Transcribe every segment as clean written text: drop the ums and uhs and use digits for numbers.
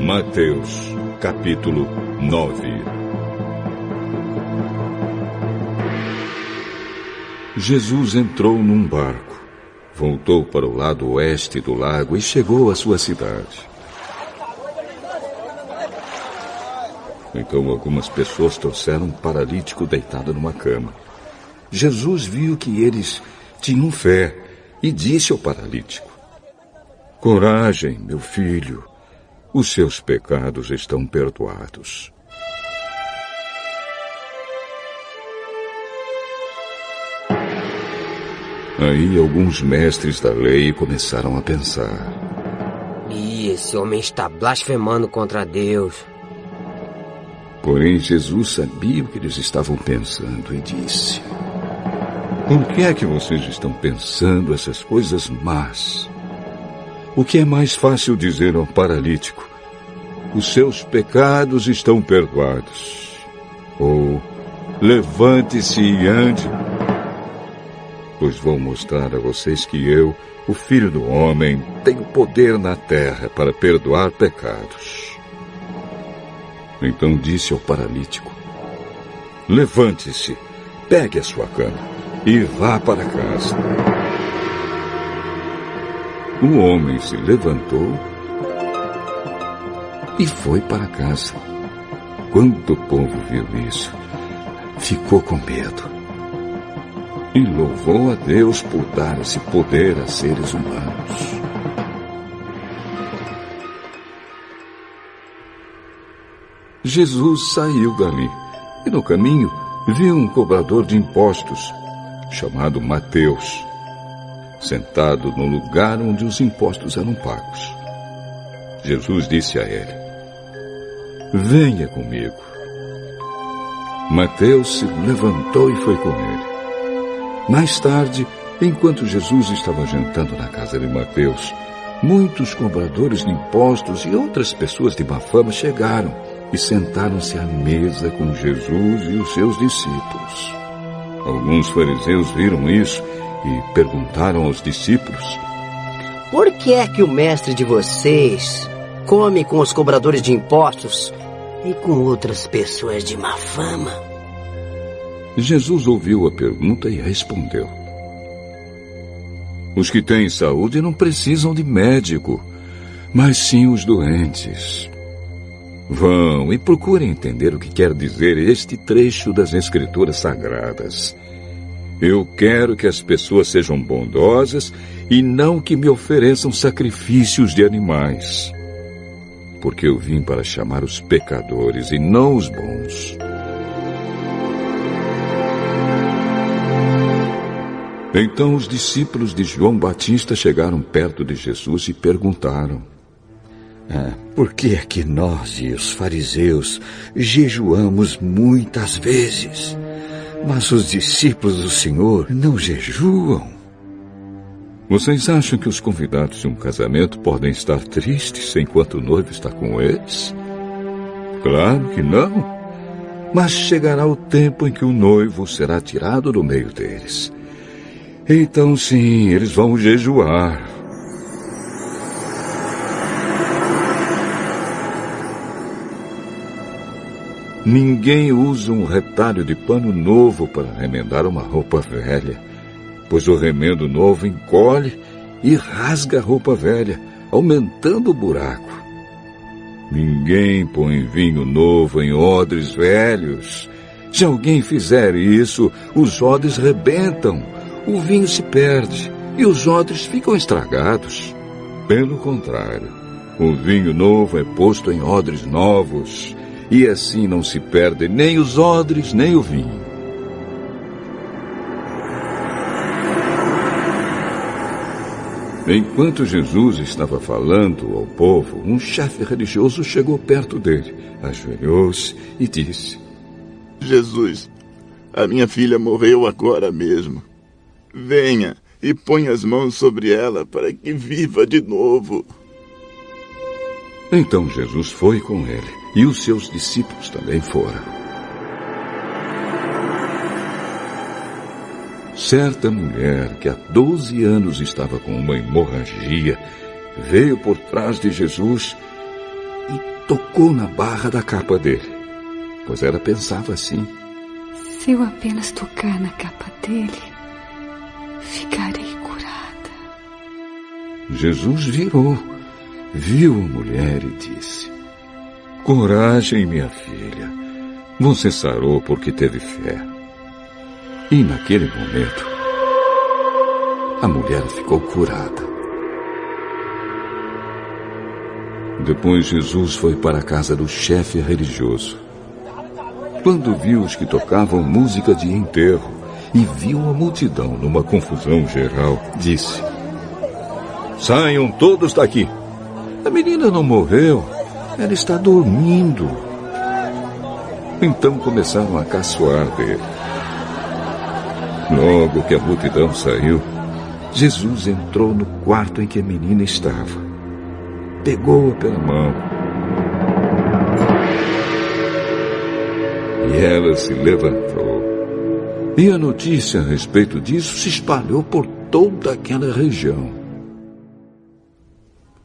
Mateus, capítulo 9. Jesus entrou num barco, voltou para o lado oeste do lago e chegou à sua cidade. Então algumas pessoas trouxeram um paralítico deitado numa cama. Jesus viu que eles tinham fé e disse ao paralítico: "Coragem, meu filho, os seus pecados estão perdoados." Aí alguns mestres da lei começaram a pensar: Esse homem está blasfemando contra Deus. Porém, Jesus sabia o que eles estavam pensando e disse: "Por que é que vocês estão pensando essas coisas más? O que é mais fácil dizer ao paralítico: os seus pecados estão perdoados? Ou levante-se e ande? Pois vou mostrar a vocês que eu, o Filho do Homem, tenho poder na terra para perdoar pecados." Então disse ao paralítico: "Levante-se, pegue a sua cama e vá para casa." O homem se levantou e foi para casa. Quando o povo viu isso, ficou com medo e louvou a Deus por dar esse poder a seres humanos. Jesus saiu dali e no caminho viu um cobrador de impostos, chamado Mateus, sentado no lugar onde os impostos eram pagos. Jesus disse a ele: "Venha comigo." Mateus se levantou e foi com ele. Mais tarde, enquanto Jesus estava jantando na casa de Mateus, muitos cobradores de impostos e outras pessoas de má fama chegaram e sentaram-se à mesa com Jesus e os seus discípulos. Alguns fariseus viram isso e perguntaram aos discípulos: Por que é que o mestre de vocês come com os cobradores de impostos e com outras pessoas de má fama? Jesus ouviu a pergunta e respondeu: Os que têm saúde não precisam de médico, mas sim os doentes. Vão e procurem entender o que quer dizer este trecho das Escrituras Sagradas. Eu quero que as pessoas sejam bondosas e não que me ofereçam sacrifícios de animais. Porque eu vim para chamar os pecadores e não os bons. Então os discípulos de João Batista chegaram perto de Jesus e perguntaram: Por que é que nós e os fariseus jejuamos muitas vezes, mas os discípulos do Senhor não jejuam? Vocês acham que os convidados de um casamento podem estar tristes enquanto o noivo está com eles? Claro que não. Mas chegará o tempo em que o noivo será tirado do meio deles. Então sim, eles vão jejuar. Ninguém usa um retalho de pano novo para remendar uma roupa velha, pois o remendo novo encolhe e rasga a roupa velha, aumentando o buraco. Ninguém põe vinho novo em odres velhos. Se alguém fizer isso, os odres rebentam, o vinho se perde e os odres ficam estragados. Pelo contrário, o vinho novo é posto em odres novos, e assim não se perde nem os odres, nem o vinho. Enquanto Jesus estava falando ao povo, um chefe religioso chegou perto dele, ajoelhou-se e disse: Jesus, a minha filha morreu agora mesmo. Venha e ponha as mãos sobre ela para que viva de novo. Então Jesus foi com ele, e os seus discípulos também foram. Certa mulher, que há 12 anos estava com uma hemorragia, veio por trás de Jesus e tocou na barra da capa dele, pois ela pensava assim: se eu apenas tocar na capa dele, ficarei curada. Jesus virou, viu a mulher e disse: coragem, minha filha, você sarou porque teve fé. E naquele momento, a mulher ficou curada. Depois Jesus foi para a casa do chefe religioso. Quando viu os que tocavam música de enterro e viu a multidão numa confusão geral, disse: saiam todos daqui. A menina não morreu, ela está dormindo. Então começaram a caçoar dele. Logo que a multidão saiu, Jesus entrou no quarto em que a menina estava. Pegou-a pela mão. E ela se levantou. E a notícia a respeito disso se espalhou por toda aquela região.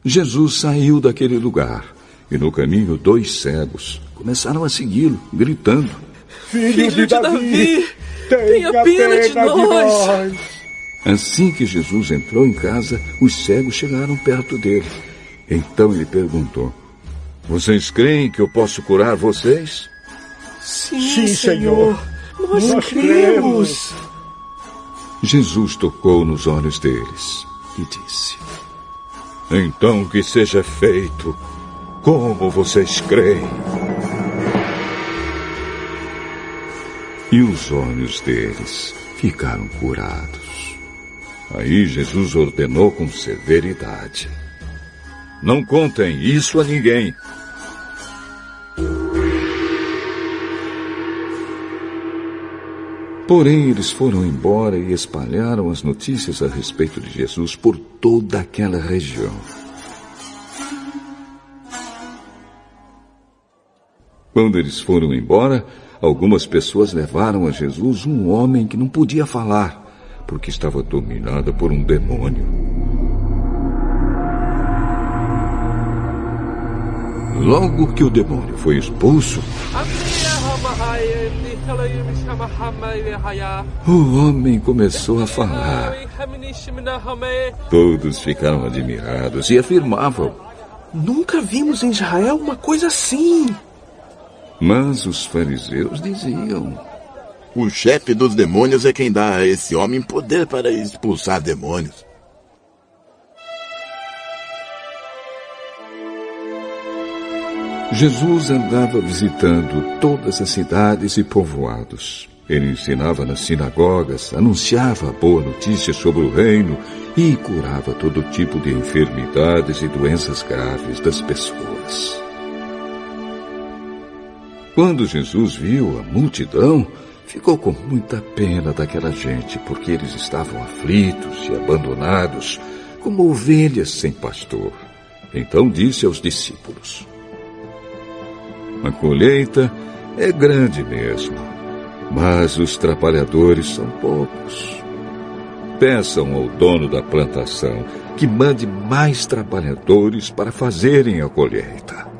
Jesus saiu daquele lugar. E no caminho 2 cegos começaram a segui-lo, gritando: Filho de Davi, tenha pena de nós! Assim que Jesus entrou em casa, os cegos chegaram perto dele. Então ele perguntou: vocês creem que eu posso curar vocês? Sim, Senhor, nós cremos. Jesus tocou nos olhos deles e disse: então que seja feito como vocês creem. E os olhos deles ficaram curados. Aí Jesus ordenou com severidade: não contem isso a ninguém. Porém, eles foram embora e espalharam as notícias a respeito de Jesus por toda aquela região. Quando eles foram embora, algumas pessoas levaram a Jesus um homem que não podia falar, porque estava dominado por um demônio. Logo que o demônio foi expulso, o homem começou a falar. Todos ficaram admirados e afirmavam: nunca vimos em Israel uma coisa assim. Mas os fariseus diziam: o chefe dos demônios é quem dá a esse homem poder para expulsar demônios. Jesus andava visitando todas as cidades e povoados. Ele ensinava nas sinagogas, anunciava a boa notícia sobre o reino e curava todo tipo de enfermidades e doenças graves das pessoas. Quando Jesus viu a multidão, ficou com muita pena daquela gente, porque eles estavam aflitos e abandonados, como ovelhas sem pastor. Então disse aos discípulos: a colheita é grande mesmo, mas os trabalhadores são poucos. Peçam ao dono da plantação que mande mais trabalhadores para fazerem a colheita.